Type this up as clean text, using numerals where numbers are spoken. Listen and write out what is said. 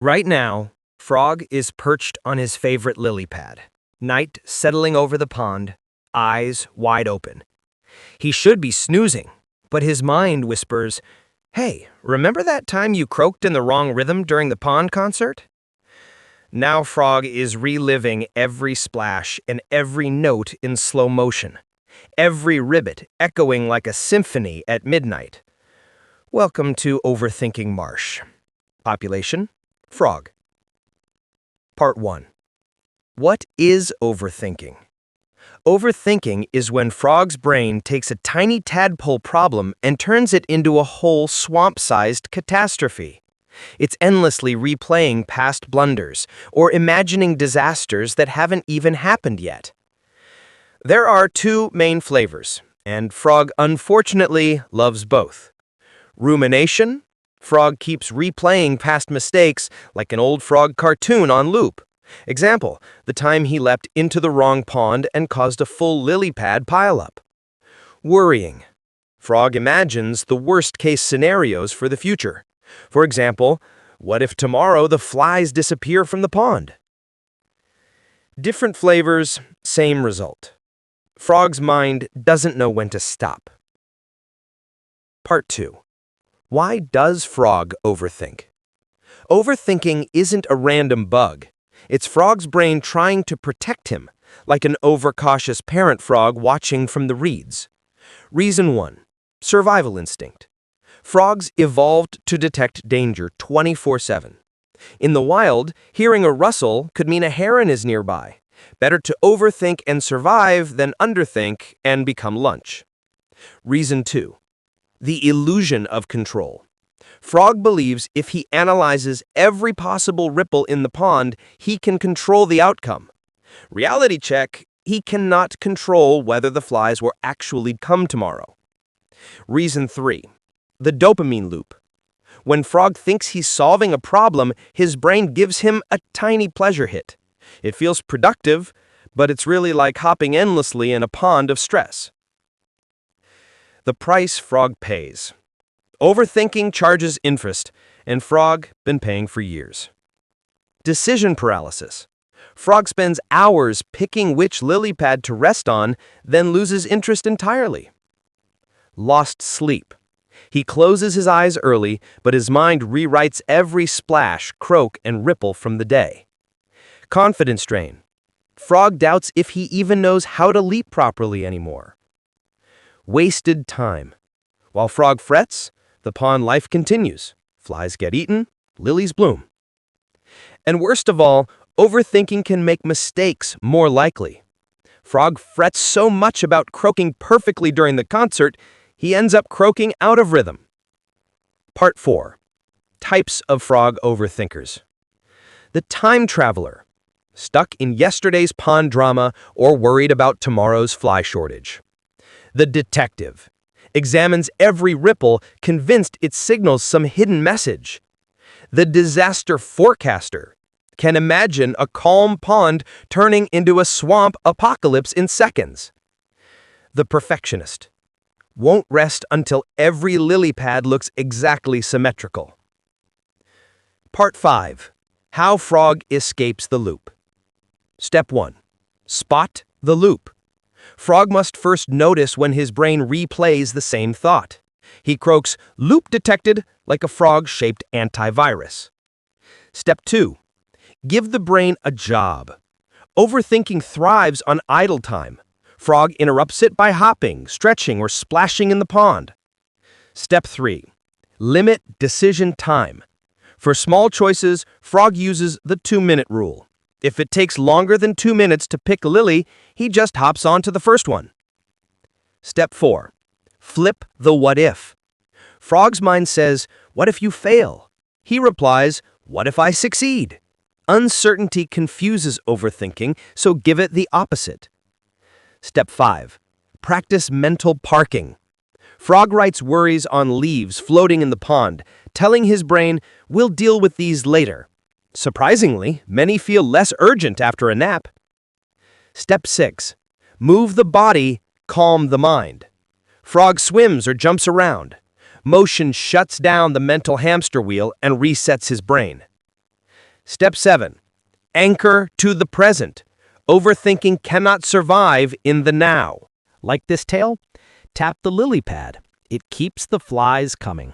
Right now, Frog is perched on his favorite lily pad, night settling over the pond, eyes wide open. He should be snoozing, but his mind whispers, "Hey, remember that time you croaked in the wrong rhythm during the pond concert?" Now Frog is reliving every splash and every note in slow motion, every ribbit echoing like a symphony at midnight. Welcome to Overthinking Marsh. Population: Frog. Part 1. What is overthinking? Overthinking is when Frog's brain takes a tiny tadpole problem and turns it into a whole swamp-sized catastrophe. It's endlessly replaying past blunders or imagining disasters that haven't even happened yet. There are two main flavors, and Frog unfortunately loves both. Rumination: Frog keeps replaying past mistakes like an old frog cartoon on loop. Example, the time he leapt into the wrong pond and caused a full lily pad pileup. Worrying: Frog imagines the worst-case scenarios for the future. For example, what if tomorrow the flies disappear from the pond? Different flavors, same result. Frog's mind doesn't know when to stop. Part 2. Why does Frog overthink? Overthinking isn't a random bug. It's Frog's brain trying to protect him, like an overcautious parent frog watching from the reeds. Reason 1. Survival instinct. Frogs evolved to detect danger 24/7. In the wild, hearing a rustle could mean a heron is nearby. Better to overthink and survive than underthink and become lunch. Reason 2. The illusion of control. Frog believes if he analyzes every possible ripple in the pond, he can control the outcome. Reality check: he cannot control whether the flies will actually come tomorrow. Reason 3. The dopamine loop. When Frog thinks he's solving a problem, his brain gives him a tiny pleasure hit. It feels productive, but it's really like hopping endlessly in a pond of stress. The price Frog pays. Overthinking charges interest, and Frog been paying for years. Decision paralysis. Frog spends hours picking which lily pad to rest on, then loses interest entirely. Lost sleep. He closes his eyes early, but his mind rewrites every splash, croak, and ripple from the day. Confidence drain. Frog doubts if he even knows how to leap properly anymore. Wasted time. While Frog frets, the pond life continues. Flies get eaten, lilies bloom. And worst of all, overthinking can make mistakes more likely. Frog frets so much about croaking perfectly during the concert, he ends up croaking out of rhythm. Part 4. Types of Frog overthinkers. The time traveler. Stuck in yesterday's pond drama or worried about tomorrow's fly shortage. The detective. Examines every ripple, convinced it signals some hidden message. The disaster forecaster. Can imagine a calm pond turning into a swamp apocalypse in seconds. The perfectionist. Won't rest until every lily pad looks exactly symmetrical. Part 5. How Frog escapes the loop. Step 1. Spot the loop. Frog must first notice when his brain replays the same thought. He croaks, "Loop detected," like a frog-shaped antivirus. Step 2. Give the brain a job. Overthinking thrives on idle time. Frog interrupts it by hopping, stretching, or splashing in the pond. Step 3. Limit decision time. For small choices, Frog uses the 2-minute rule. If it takes longer than 2 minutes to pick a lily, he just hops on to the first one. Step 4. Flip the what if. Frog's mind says, "What if you fail?" He replies, "What if I succeed?" Uncertainty confuses overthinking, so give it the opposite. Step 5. Practice mental parking. Frog writes worries on leaves floating in the pond, telling his brain, "We'll deal with these later." Surprisingly, many feel less urgent after a nap. Step 6. Move the body, calm the mind. Frog swims or jumps around. Motion shuts down the mental hamster wheel and resets his brain. Step 7. Anchor to the present. Overthinking cannot survive in the now. Like this tail? Tap the lily pad. It keeps the flies coming.